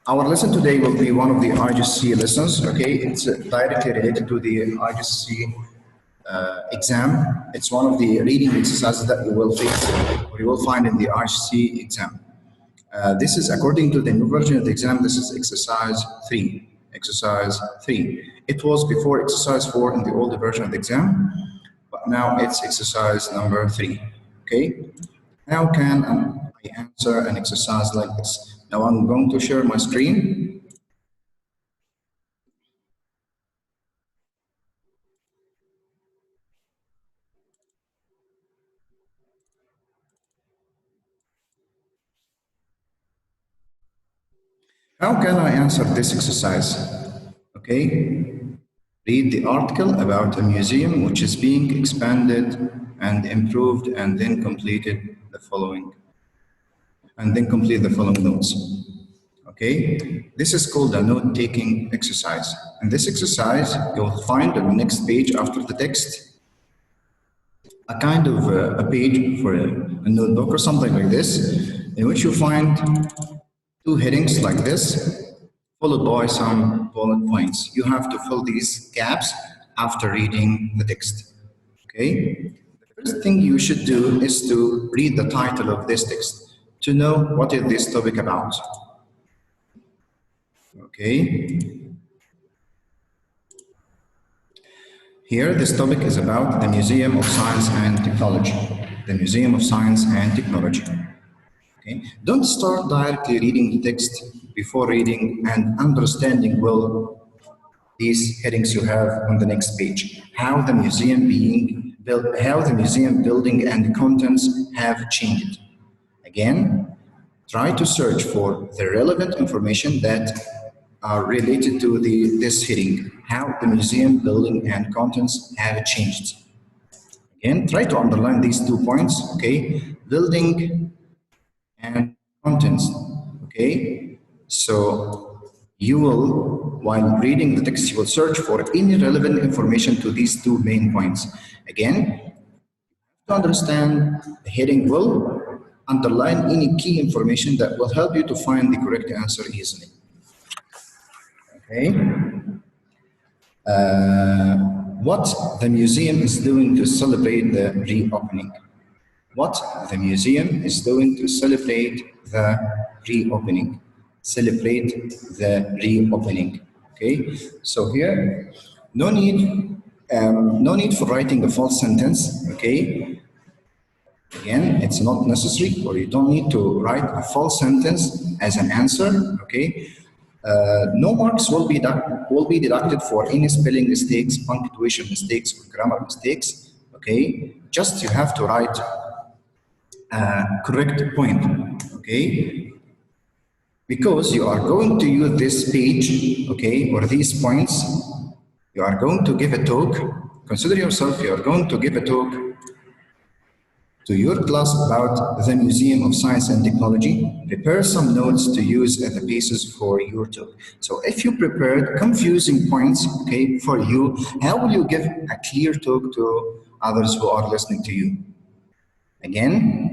Our lesson today will be one of the IGC lessons, okay? It's directly related to the IGC exam. It's one of the reading exercises that you will face or you will find in the IGC exam. This is according to the new version of the exam. This is exercise 3. Exercise 3. It was before exercise 4 in the older version of the exam, but now it's exercise number 3. Okay? How can I answer an exercise like this? Now I'm going to share my screen. How can I answer this exercise? Okay, read the article about a museum which is being expanded and improved, and then complete the following notes. Okay, this is called a note-taking exercise. And this exercise you'll find on the next page after the text, a kind of a page for a notebook or something like this, in which you find 2 headings like this, followed by some bullet points. You have to fill these gaps after reading the text. Okay? The first thing you should do is to read the title of this text to know what is this topic about. Okay? Here, this topic is about the Museum of Science and Technology. The Museum of Science and Technology. Okay? Don't start directly reading the text before reading and understanding well these headings you have on the next page. How the museum being built, how the museum building and contents have changed. Again, try to search for the relevant information that are related to this heading, how the museum building and contents have changed. Again, try to underline these 2 points, okay? Building and contents, okay? So you will, while reading the text, you will search for any relevant information to these 2 main points. Again, to understand the heading well, underline any key information that will help you to find the correct answer easily. Okay? What the museum is doing to celebrate the reopening. What the museum is doing to celebrate the reopening. Celebrate the reopening. Okay, so here, no need for writing a false sentence. Okay, again, it's not necessary, or you don't need to write a false sentence as an answer. Okay, no marks will be deducted for any spelling mistakes, punctuation mistakes, or grammar mistakes. Okay, just you have to write correct point, okay? Because you are going to use this page, okay, or these points, you are going to give a talk. Consider yourself, you are going to give a talk to your class about the Museum of Science and Technology. Prepare some notes to use as the basis for your talk. So if you prepared confusing points, okay, for you, how will you give a clear talk to others who are listening to you? Again,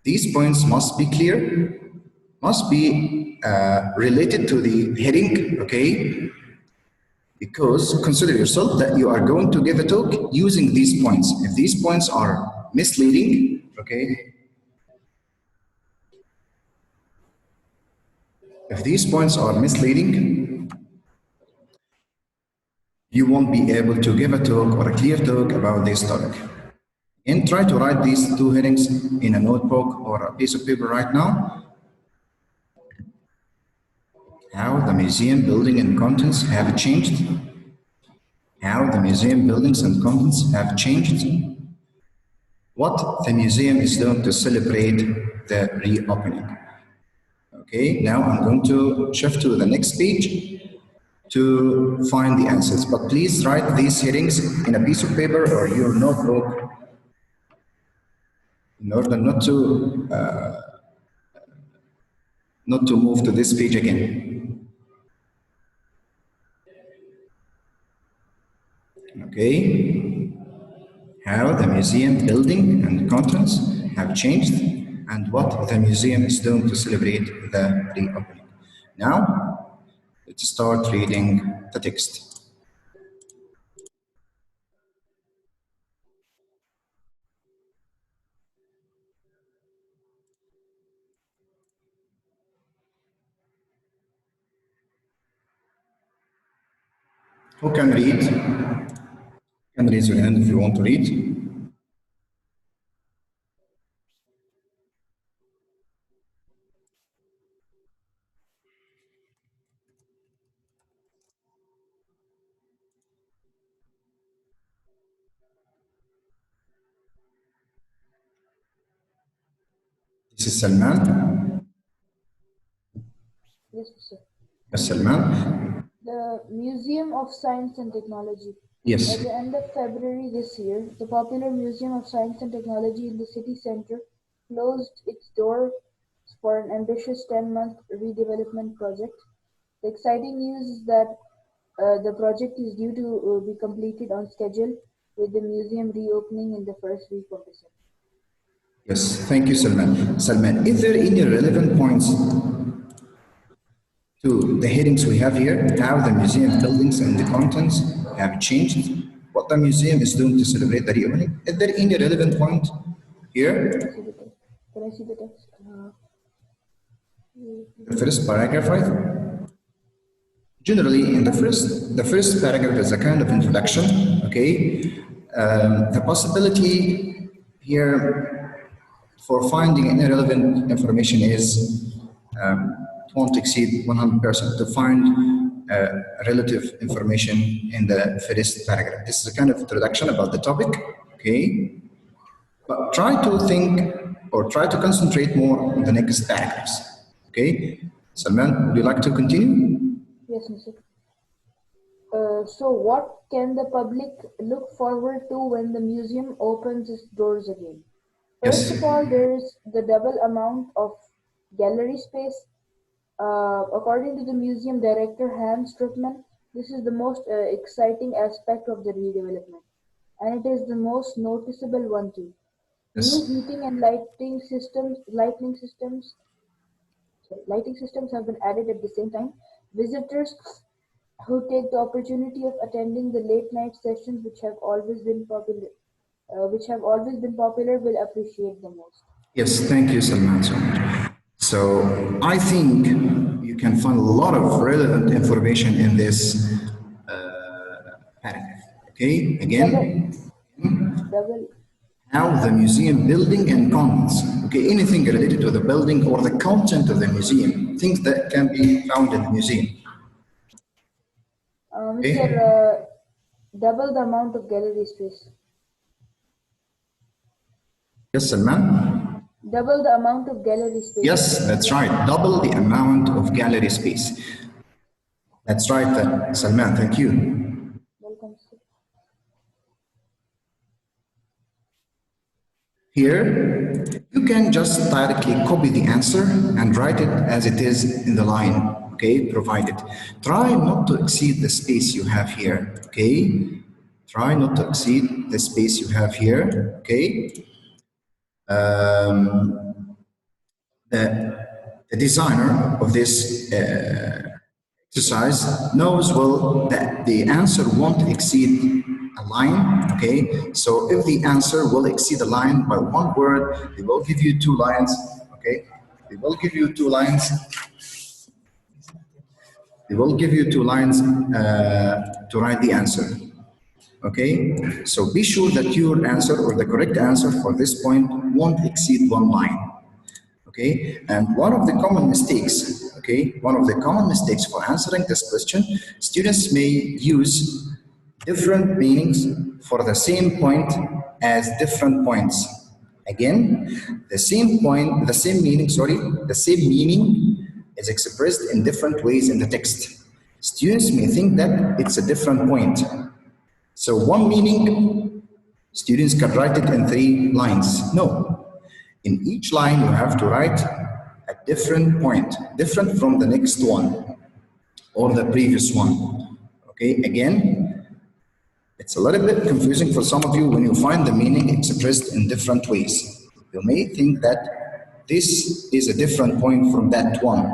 these points must be clear, must be related to the heading, okay? Because consider yourself that you are going to give a talk using these points. If these points are misleading, okay? If these points are misleading, you won't be able to give a talk or a clear talk about this topic. And try to write these 2 headings in a notebook or a piece of paper right now. How the museum building and contents have changed. How the museum buildings and contents have changed. What the museum is doing to celebrate the reopening. Okay, now I'm going to shift to the next page to find the answers. But please write these headings in a piece of paper or your notebook in order not to move to this page again. Okay, how the museum building and contents have changed. and what the museum is doing to celebrate the reopening. Now, let's start reading the text. Who can read? Can raise your hand if you want to read. This is Salman. Yes, sir. Yes, Salman. The Museum of Science and Technology. Yes. At the end of February this year, the popular Museum of Science and Technology in the city center closed its doors for an ambitious 10-month redevelopment project. The exciting news is that the project is due to be completed on schedule, with the museum reopening in the first week of December. Yes, thank you, Salman. Salman, is there any relevant points to the headings we have here? How the museum buildings and the contents have changed? What the museum is doing to celebrate the reopening? Is there any relevant point here? Can I see the text? The first paragraph, right? Generally, in the first paragraph is a kind of introduction. Okay, the possibility here for finding any relevant information is it won't exceed 100% to find relative information in the first paragraph. This is a kind of introduction about the topic. Okay, but try to think or try to concentrate more on the next paragraphs. Okay, Salman, would you like to continue? Yes, Mr. So what can the public look forward to when the museum opens its doors again? First of Yes. all, there is the double amount of gallery space. According to the museum director Hans Struckman, this is the most exciting aspect of the redevelopment, and it is the most noticeable one too. New Yes. heating and lighting systems have been added at the same time. Visitors who take the opportunity of attending the late night sessions which have always been popular will appreciate the most. Yes, thank you, Salman, so much. So I think you can find a lot of relevant information in this paragraph. Okay, again, Double how the museum building and contents. Okay, anything related to the building or the content of the museum, things that can be found in the museum. Mr. Okay, Double the amount of gallery space. yes, Salman. Double the amount of gallery space. Yes, that's right. Double the amount of gallery space. That's right, Salman. Thank you. Welcome, sir. Here, you can just directly copy the answer and write it as it is in the line, okay, provided. Try not to exceed the space you have here, okay? Try not to exceed the space you have here, okay? The designer of this exercise knows well that the answer won't exceed a line, okay? So if the answer will exceed a line by one word, they will give you two lines, okay? They will give you two lines. They will give you two lines to write the answer, okay? So be sure that your answer or the correct answer for this point won't exceed one line. Okay, and one of the common mistakes, okay, one of the common mistakes for answering this question, students may use different meanings for the same point as different points. Again, the same point, the same meaning is expressed in different ways in the text. Students may think that it's a different point. So one meaning, students can write it in 3 lines. No, in each line, you have to write a different point, different from the next one or the previous one. Okay, again, it's a little bit confusing for some of you when you find the meaning expressed in different ways. You may think that this is a different point from that one.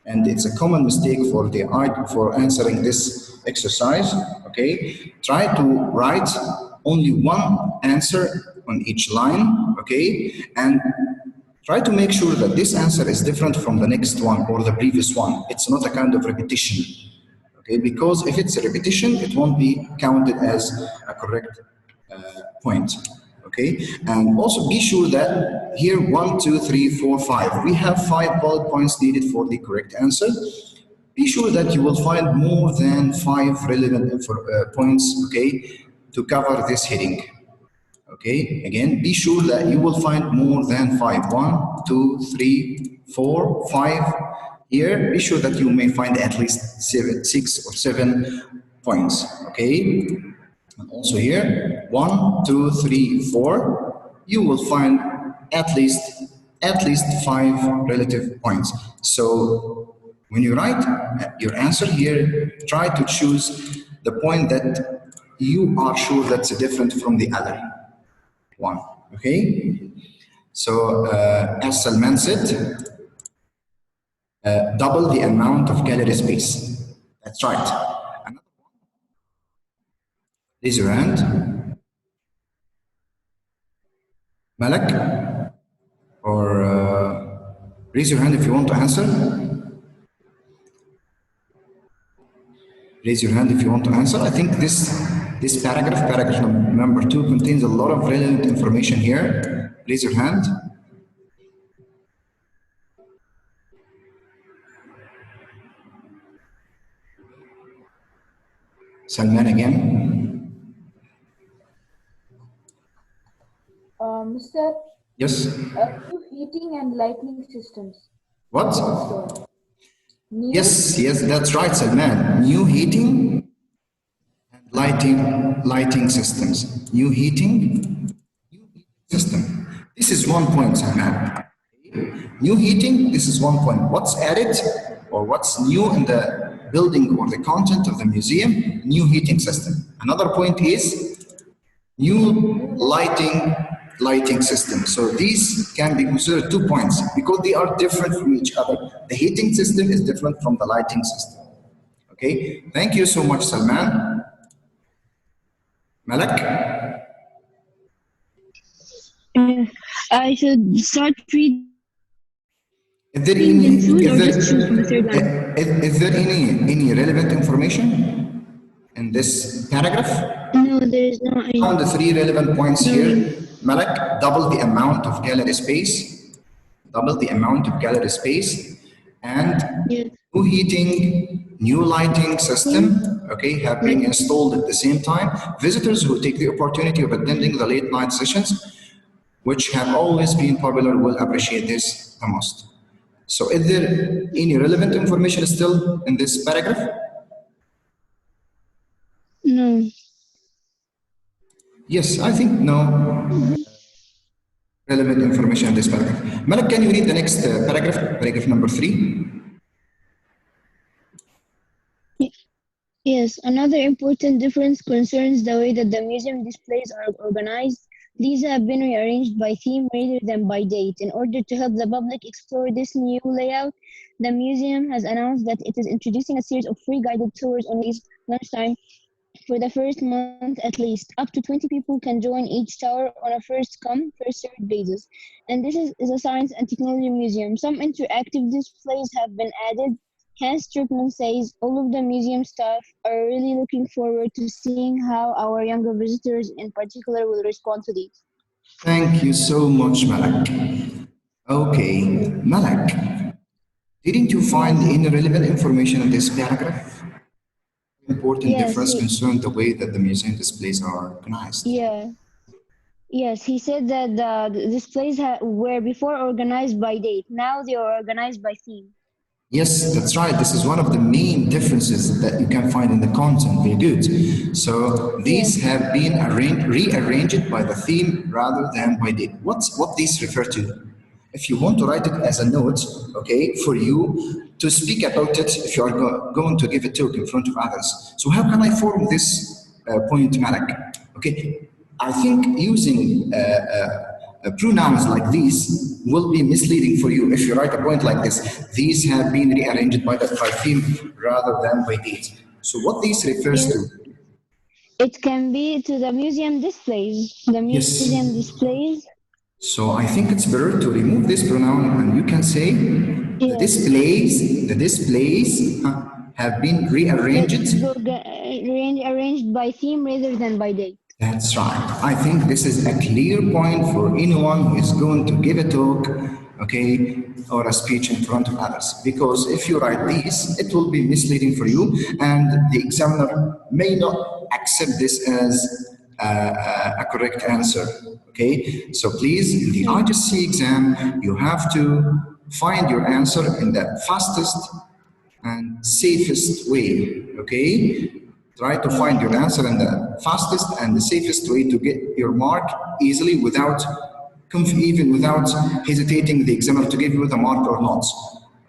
And it's a common mistake for answering this exercise. Okay, try to write only one answer on each line. Okay, and try to make sure that this answer is different from the next one or the previous one. It's not a kind of repetition. Okay, because if it's a repetition, it won't be counted as a correct point. Okay, and also be sure that here 1, 2, 3, 4, 5. We have 5 bullet points needed for the correct answer. Be sure that you will find more than 5 relevant points, okay, to cover this heading. Okay, again, be sure that you will find more than 5. 1, 2, 3, 4, 5. Here, be sure that you may find at least 6 or 7 points. Okay, and also here, 1, 2, 3, 4. You will find at least 5 relative points. So when you write your answer here, try to choose the point that you are sure that's different from the other one. Okay. So as Salman said, double the amount of gallery space. That's right. Another one. Raise your hand. Malak, or raise your hand if you want to answer. Raise your hand if you want to answer. I think this paragraph number 2, contains a lot of relevant information here. Raise your hand. Salman again. Mr. Yes. New heating and lighting systems. What? New Yes, that's right, Salman. New heating and lighting systems. New heating system. This is 1 point, Salman. New heating, this is 1 point. What's added or what's new in the building or the content of the museum? New heating system. Another point is new lighting system. So these can be considered 2 points because they are different from each other. The heating system is different from the lighting system. Okay, thank you so much, Salman. Malak? I should start reading Is there them soon is or there, just choose from the third line? is there any relevant information in this paragraph? No, there is no. Found the 3 relevant points here. Malak, double the amount of gallery space. Double the amount of gallery space. And Yes. new heating, new lighting system, okay, have been installed at the same time. Visitors who take the opportunity of attending the late night sessions, which have always been popular, will appreciate this the most. So is there any relevant information still in this paragraph? No. Yes, I think no relevant information in this paragraph. Malak, can you read the next paragraph number 3? Yes, another important difference concerns the way that the museum displays are organized. These have been rearranged by theme rather than by date. In order to help the public explore this new layout, the museum has announced that it is introducing a series of free guided tours on these lunchtime for the first month at least. Up to 20 people can join each tour on a first-come, first-served basis. And this is a science and technology museum. Some interactive displays have been added. Hans Strickman says all of the museum staff are really looking forward to seeing how our younger visitors in particular will respond to these. Thank you so much, Malak. Okay, Malak, didn't you find any relevant information in this paragraph? Important Yes, difference concerns the way that the museum displays are organized. yeah. Yes, he said that the displays were before organized by date. Now they are organized by theme. Yes, that's right. This is one of the main differences that you can find in the content. Very good. So these have been rearranged by the theme rather than by date. What these refer to? If you want to write it as a note, okay, for you to speak about it, if you are going to give a talk in front of others. So how can I form this point, Malak? Okay, I think using pronouns like these will be misleading for you if you write a point like this. These have been rearranged by theme rather than by date. So what this refers You, to? it can be to the museum displays. The museum Yes. displays. So I think it's better to remove this pronoun and you can say Yes. the displays have been rearranged. It's arranged by theme rather than by date. That's right. I think this is a clear point for anyone who is going to give a talk, okay, or a speech in front of others. Because if you write these, it will be misleading for you, and the examiner may not accept this as a correct answer. Okay, so please, in the IGC exam, you have to find your answer in the fastest and safest way. Okay, try to find your answer in the fastest and the safest way to get your mark easily without even without hesitating the examiner to give you the mark or not.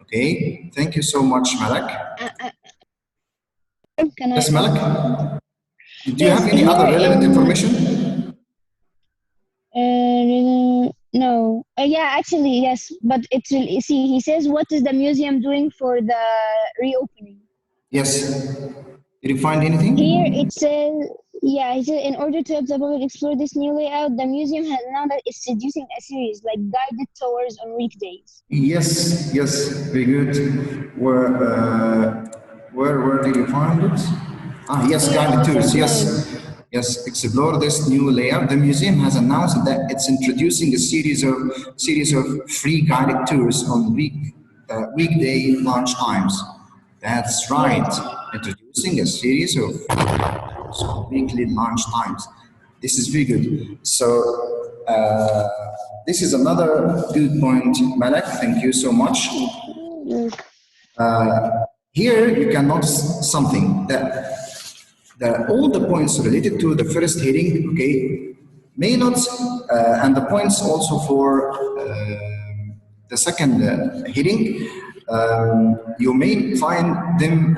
Okay, thank you so much, Malak. Can Yes, I? Malak, do you Yes, have any here other relevant in information? no, yeah, actually yes, but it's really, see, he says, what is the museum doing for the reopening? Yes. Did you find Here anything? it says, yeah, he said, in order to help the public explore this new layout, the museum has now that it's introducing a series like guided tours on weekdays. Yes, yes, very good. Where did you find it? Ah, yes, Here guided on the tours. third line. Yes. Explore this new layout. The museum has announced that it's introducing a series of free guided tours on weekday lunch times. That's right. Yes. Introducing a series of weekly lunch times. This is very good. So this is another good point, Malak. Thank you so much. Yes. Here you can notice something that all the points related to the first heading, okay, may not, and the points also for the second heading, you may find them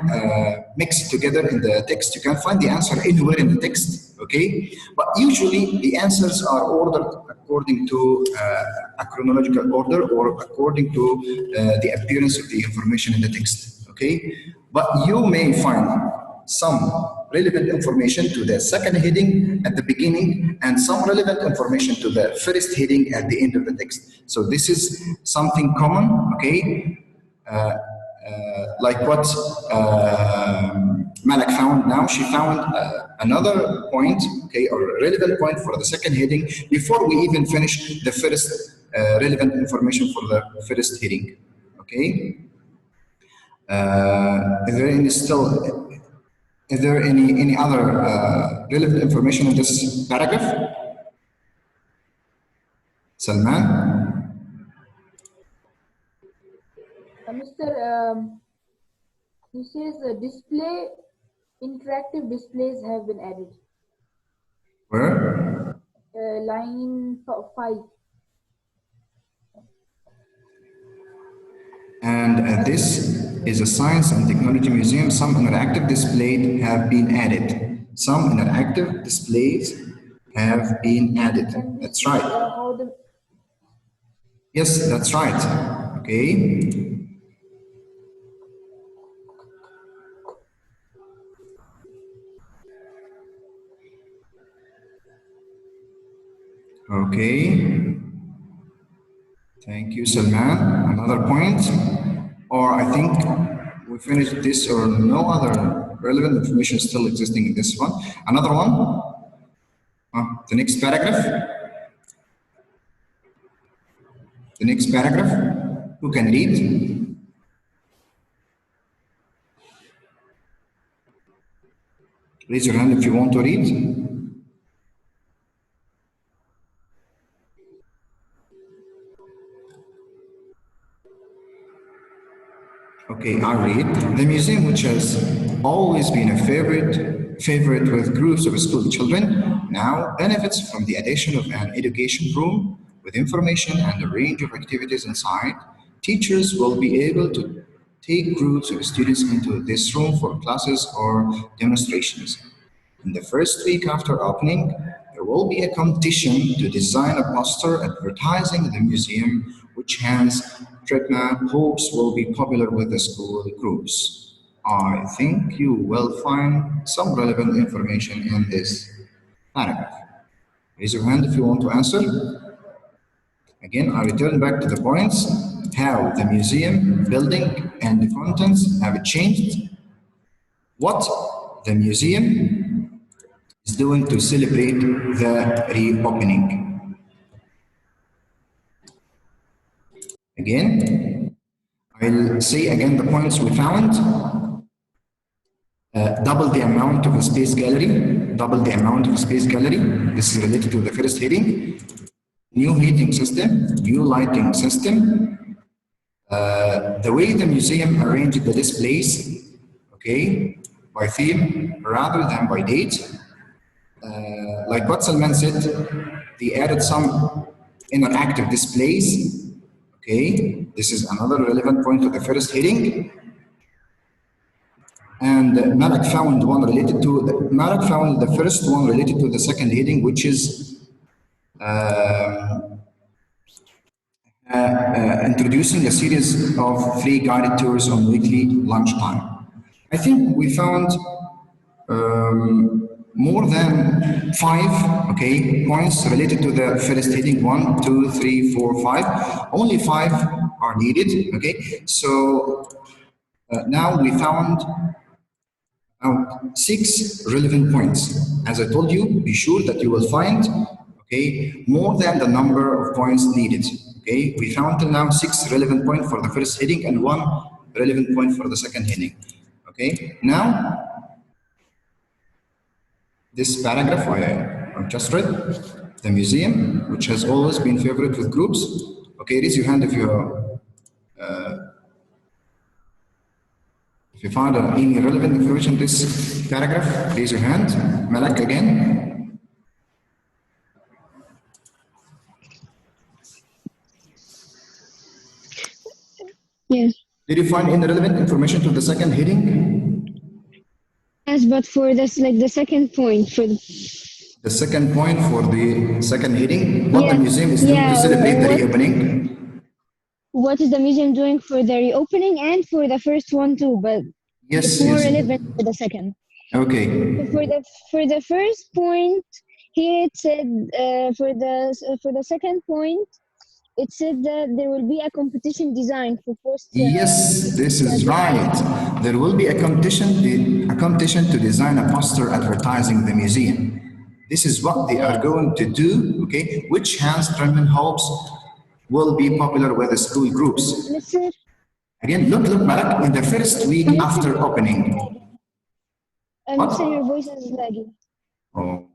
mixed together in the text. You can find the answer anywhere in the text, okay? But usually the answers are ordered according to a chronological order or according to the appearance of the information in the text, okay? But you may find some relevant information to the second heading at the beginning and some relevant information to the first heading at the end of the text. So this is something common, okay? Like what Malak found now, she found another point, okay, or a relevant point for the second heading before we even finish the first relevant information for the first heading, okay? Is there any still is there any other relevant information in this paragraph? Salman? Mr. He says interactive displays have been added. Where? Line 5. And this is a science and technology museum. Some interactive displays have been added. Some interactive displays have been added. And this That's is right. how the Yes, that's right. Okay. Okay. Thank you, Salman. Another point? Or I think we finished this or no other relevant information still existing in this one. Another one? The next paragraph? The next paragraph? Who can read? Raise your hand if you want to read. Okay, I'll read. The museum, which has always been a favorite with groups of school children, now benefits from the addition of an education room with information and a range of activities inside. Teachers will be able to take groups of students into this room for classes or demonstrations. In the first week after opening, there there will be a competition to design a poster advertising the museum, which Hans Tretman hopes will be popular with the school groups. I think you will find some relevant information in this paragraph. Raise your hand if you want to answer. Again, I return back to the points, how the museum, building, and the contents have changed, what the museum is doing to celebrate the reopening. Again, I'll say again the points we found. Double the amount of a space gallery, double the amount of a space gallery. This is related to the first heading. New heating system, new lighting system, the way the museum arranged the displays, okay, by theme rather than by date. Like what Salman said, they added some interactive displays, okay. This is another relevant point to the first heading. And Malak found the first one related to the second heading, which is introducing a series of free guided tours on weekly lunchtime. I think we found more than 5, okay, points related to the first heading. 1, 2, 3, 4, 5. Only 5 are needed, okay. So now we found 6 relevant points. As I told you, be sure that you will find, okay, more than the number of points needed. Okay, we found till now 6 relevant points for the first heading and 1 relevant point for the second heading. Okay, now this paragraph I just read, the museum, which has always been favorite with groups. Okay, raise your hand if you found any relevant information in this paragraph. Raise your hand. Malak again. Yes. Did you find any relevant information to the second heading? Yes, but for this, like the second point for the second point for the second heading, what the museum is doing to celebrate the reopening. What is the museum doing for the reopening and for the first one too? But it's more relevant for the second. Okay. For the first point, here it said for the second point, it said that there will be a competition designed for post. Yes, this is right. There will be a competition to design a poster advertising the museum. This is what they are going to do, okay, which Hans Tretman hopes will be popular with the school groups. Again, look, Malak, in the first week after opening. Listen, your voice is lagging. Oh,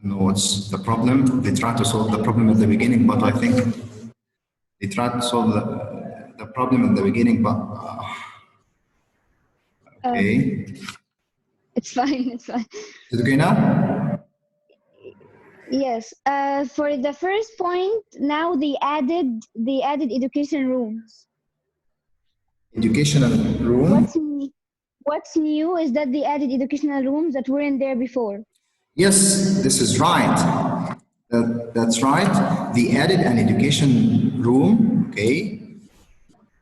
no, what's the problem? They tried to solve the problem at the beginning, but I think they tried to solve the problem at the beginning, but okay. It's fine, it's fine. Is it okay now? Yes. For the first point, now they added education rooms. Educational room? What's new is that they added educational rooms that weren't there before. Yes, this is right. That's right. They added an education room, okay.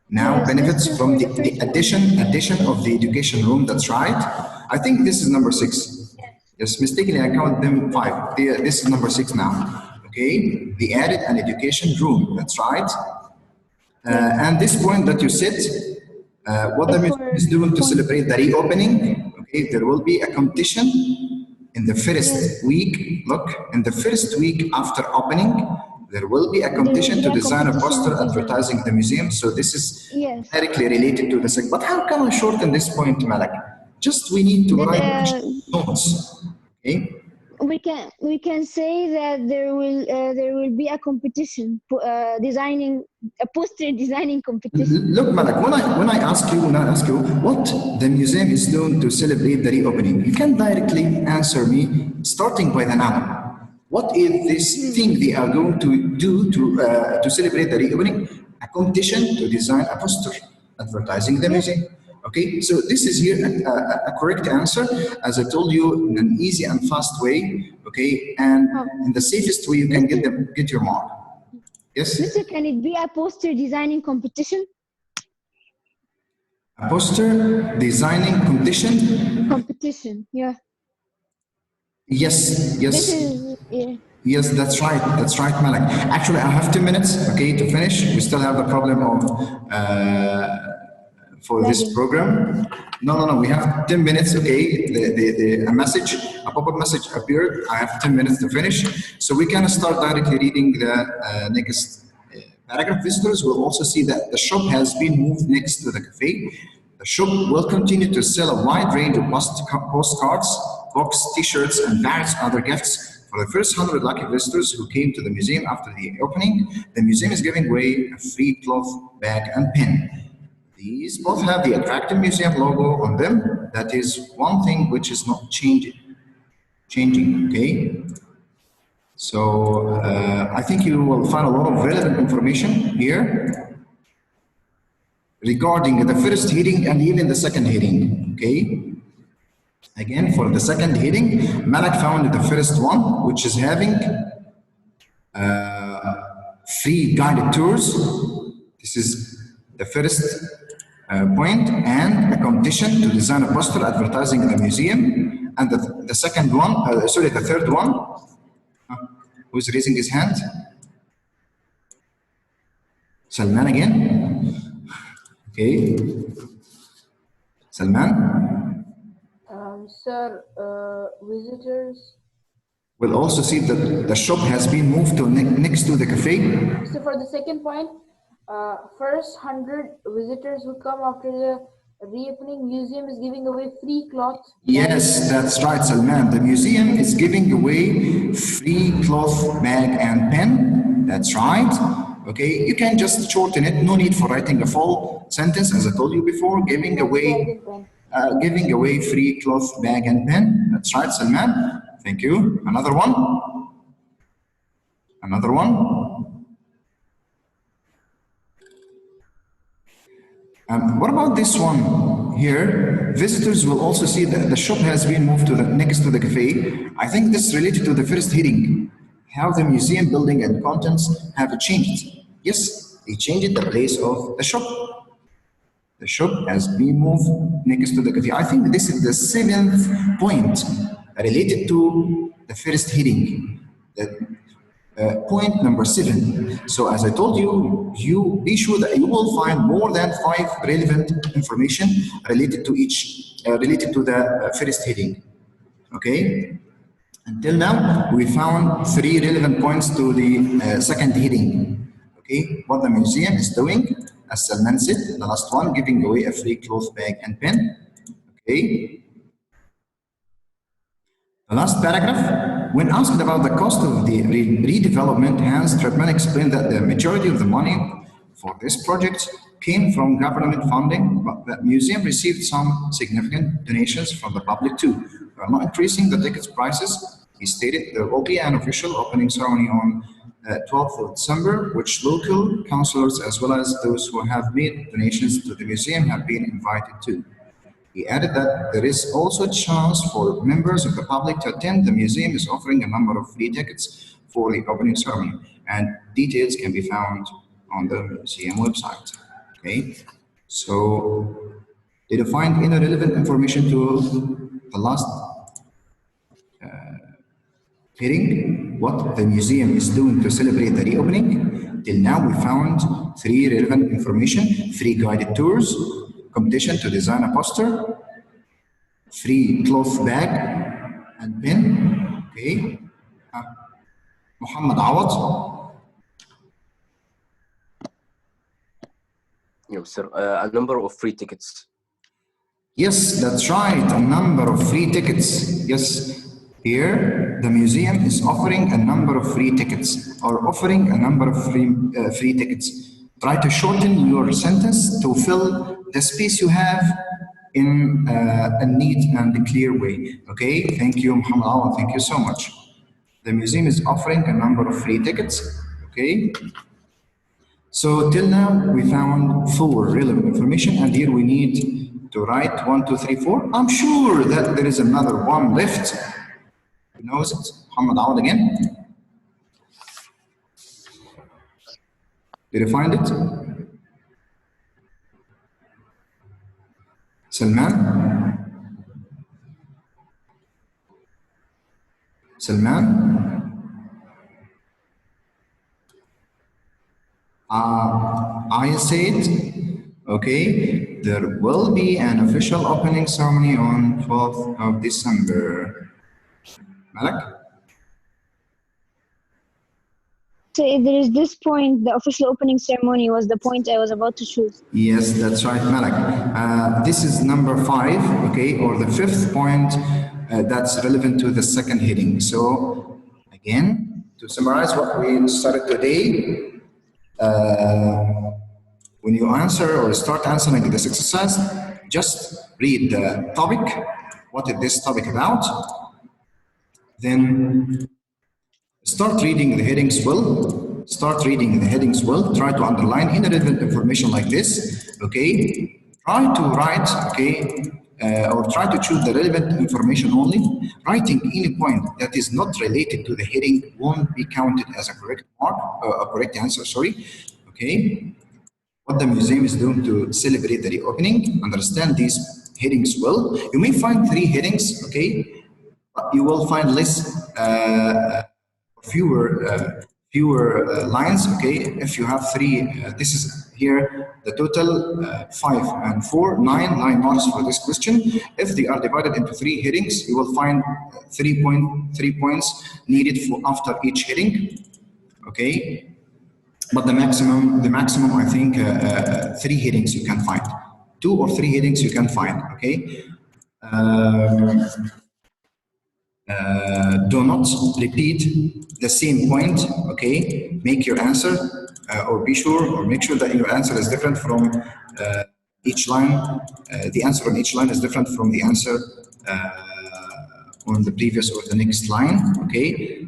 Now yes, benefits from the addition of the education room, that's right. I think this is number 6. Yes, mistakenly I count them 5. This is number 6 now, okay. They added an education room, that's right. And this point that you said, what the museum is doing to celebrate the reopening, okay, there will be a competition in the first week. Look, in the first week after opening, there will be a competition to design a poster advertising the museum. So this is directly related to the second. But how can I shorten this point, Malak? Just we need to write notes. Okay. We can say that there will be a competition, designing a poster designing competition. Look, Malak, when I ask you what the museum is doing to celebrate the reopening, you can directly answer me starting by the noun. What is this thing they are going to do to celebrate the reopening? A competition to design a poster advertising the museum. Okay, so this is here a correct answer, as I told you, in an easy and fast way. Okay, and in the safest way you can get your mark. Yes. Mister, can it be a poster designing competition? A poster designing competition. Competition, yeah. Yes. This Yes. is Yes, that's right. That's right, Malak. Actually, I have 2 minutes, okay, to finish. We still have the problem of for this lagging. program. No. We have 10 minutes, okay. A message, a pop-up message appeared. I have 10 minutes to finish. So we can start directly reading the next paragraph. Visitors will also see that the shop has been moved next to the cafe. The shop will continue to sell a wide range of postcards, books, t-shirts, and various other gifts. For the first 100 lucky visitors who came to the museum after the opening, the museum is giving away a free cloth bag and pen. These both have the attractive museum logo on them. That is one thing which is not changing, okay? So I think you will find a lot of relevant information here regarding the first hearing and even the second hearing, okay? Again, for the second hearing, Malak found the first one, which is having free guided tours. This is the first point, and a competition to design a poster advertising the museum. And the second one, the third one, who's raising his hand? Salman again? Okay. Salman? Sir, visitors. We'll also see that the shop has been moved to next to the cafe. So for the second point, first 100 visitors who come after the reopening, museum is giving away free cloth. Yes, that's right, Salman. The museum is giving away free cloth bag and pen. That's right. Okay, you can just shorten it. No need for writing a full sentence, as I told you before. Giving away free cloth bag and pen. That's right, Salman. Thank you. Another one. Another one. What about this one here? Visitors will also see that the shop has been moved to next to the cafe. I think this is related to the first hearing, how the museum building and contents have changed. Yes, they changed the place of the shop. The shop has been moved next to the cafe. I think this is the 7th point related to the first hearing. Point number 7. So as I told you, you be sure that you will find more than 5 relevant information related to related to the first hearing. Okay? Until now, we found 3 relevant points to the second hearing. Okay? What the museum is doing, as Salman said, the last one, giving away a free cloth bag and pen. Okay? The last paragraph, when asked about the cost of the redevelopment, Hans Tretman explained that the majority of the money for this project came from government funding, but the museum received some significant donations from the public too. We are not increasing the tickets prices. He stated there will be an official opening ceremony on 12th of December, which local councillors as well as those who have made donations to the museum have been invited to. He added that there is also a chance for members of the public to attend. The museum is offering a number of free tickets for the opening ceremony, and details can be found on the museum website. Okay, so did you find any relevant information to the last hearing? What the museum is doing to celebrate the reopening? Till now, we found 3 relevant information: free guided tours, competition to design a poster, free cloth bag and pen. Okay. Muhammad Awad. Yes, sir. A number of free tickets. Yes, that's right. A number of free tickets. Yes. Here, the museum is offering a number of free tickets, or offering a number of free tickets. Try to shorten your sentence to fill the space you have in a neat and clear way. Okay, thank you, Muhammad Awad. Thank you so much. The museum is offering a number of free tickets. Okay. So till now we found 4 relevant information, and here we need to write 1, 2, 3, 4? I'm sure that there is another one left. Who knows it? Ahmad again. Did you find it? Salman? Salman? I said, okay, there will be an official opening ceremony on 12th of December. Malak? So if there is this point, the official opening ceremony was the point I was about to choose. Yes, that's right, Malak. This is number 5, okay, or the 5th point that's relevant to the second heading. So, again, to summarize what we started today, when you answer or start answering this exercise, just read the topic. What is this topic about? Then start reading the headings well. Start reading the headings well. Try to underline any relevant information like this. Okay. Try to write. Okay. Or try to choose the relevant information only. Writing any point that is not related to the heading won't be counted as a correct mark, a correct answer. Sorry. Okay. What the museum is doing to celebrate the reopening. Understand these headings well. You may find 3 headings. Okay. But you will find less. Fewer lines, okay? If you have 3, this is here the total 5 and 4, 9 marks for this question. If they are divided into 3 headings, you will find 3 points needed for after each heading, okay? But the maximum I think 3 headings you can find, 2 or 3 headings you can find, okay? Do not repeat the same point, okay? Make your answer or be sure or make sure that your answer is different from each line. The answer on each line is different from the answer on the previous or the next line, okay?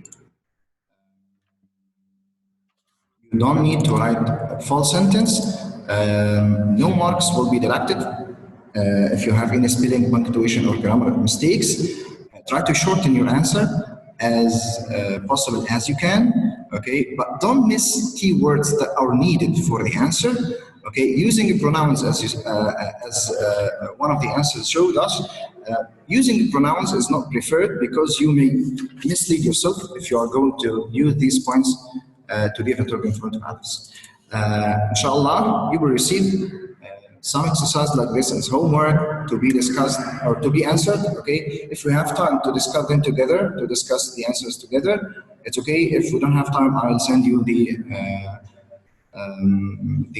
You don't need to write a full sentence. No marks will be deducted if you have any spelling, punctuation, or grammar mistakes. Try to shorten your answer as possible as you can, okay? But don't miss keywords that are needed for the answer, okay? Using pronouns as one of the answers showed us, using pronouns is not preferred because you may mislead yourself if you are going to use these points to give a talk in front of others. Inshallah, you will receive some exercise like this as homework to be discussed or to be answered, okay? If we have time to discuss them together, to discuss the answers together, it's okay. If we don't have time, I will send you the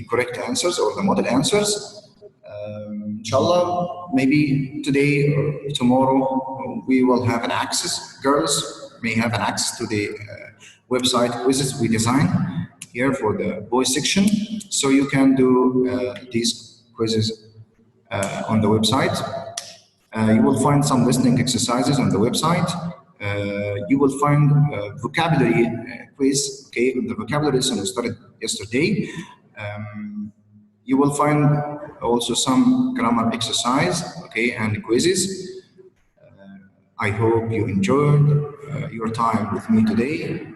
correct answers or the model answers. Inshallah, maybe today or tomorrow, we will have an access. Girls may have an access to the website quizzes we design here for the boys section. So you can do these quizzes on the website. You will find some listening exercises on the website. You will find vocabulary quiz, okay, the vocabulary lesson we started yesterday. You will find also some grammar exercise, okay, and quizzes. I hope you enjoyed your time with me today.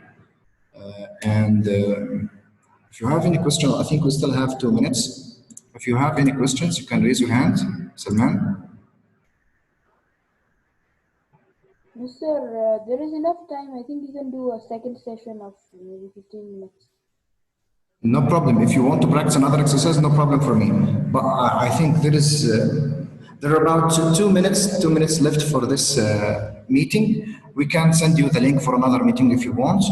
If you have any questions, I think we still have 2 minutes. If you have any questions, you can raise your hand. Salman? Yes, sir. There is enough time. I think you can do a second session of maybe 15 minutes. No problem. If you want to practice another exercise, no problem for me. But I think there are about 2 minutes left for this meeting. We can send you the link for another meeting if you want.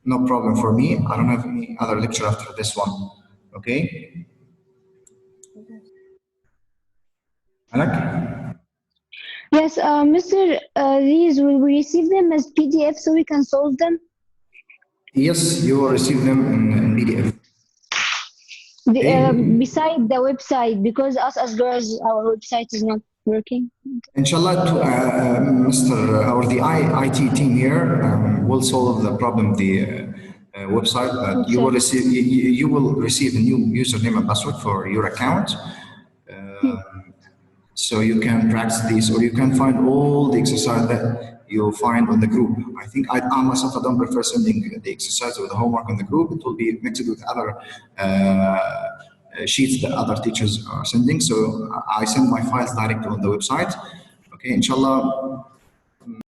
No problem for me. I don't have any other lecture after this one. Okay? Malak? Yes, Mr. These, will we receive them as PDF so we can solve them? Yes, you will receive them in PDF. Beside the website, because us as girls, our website is not working. Inshallah, Mr. or the IT team here will solve the problem. The website that you will receive a new username and password for your account. So you can practice these, or you can find all the exercise that you'll find on the group. I myself, I don't prefer sending the exercise or the homework on the group. It will be mixed with other sheets that other teachers are sending. So I send my files directly on the website. Okay, inshallah,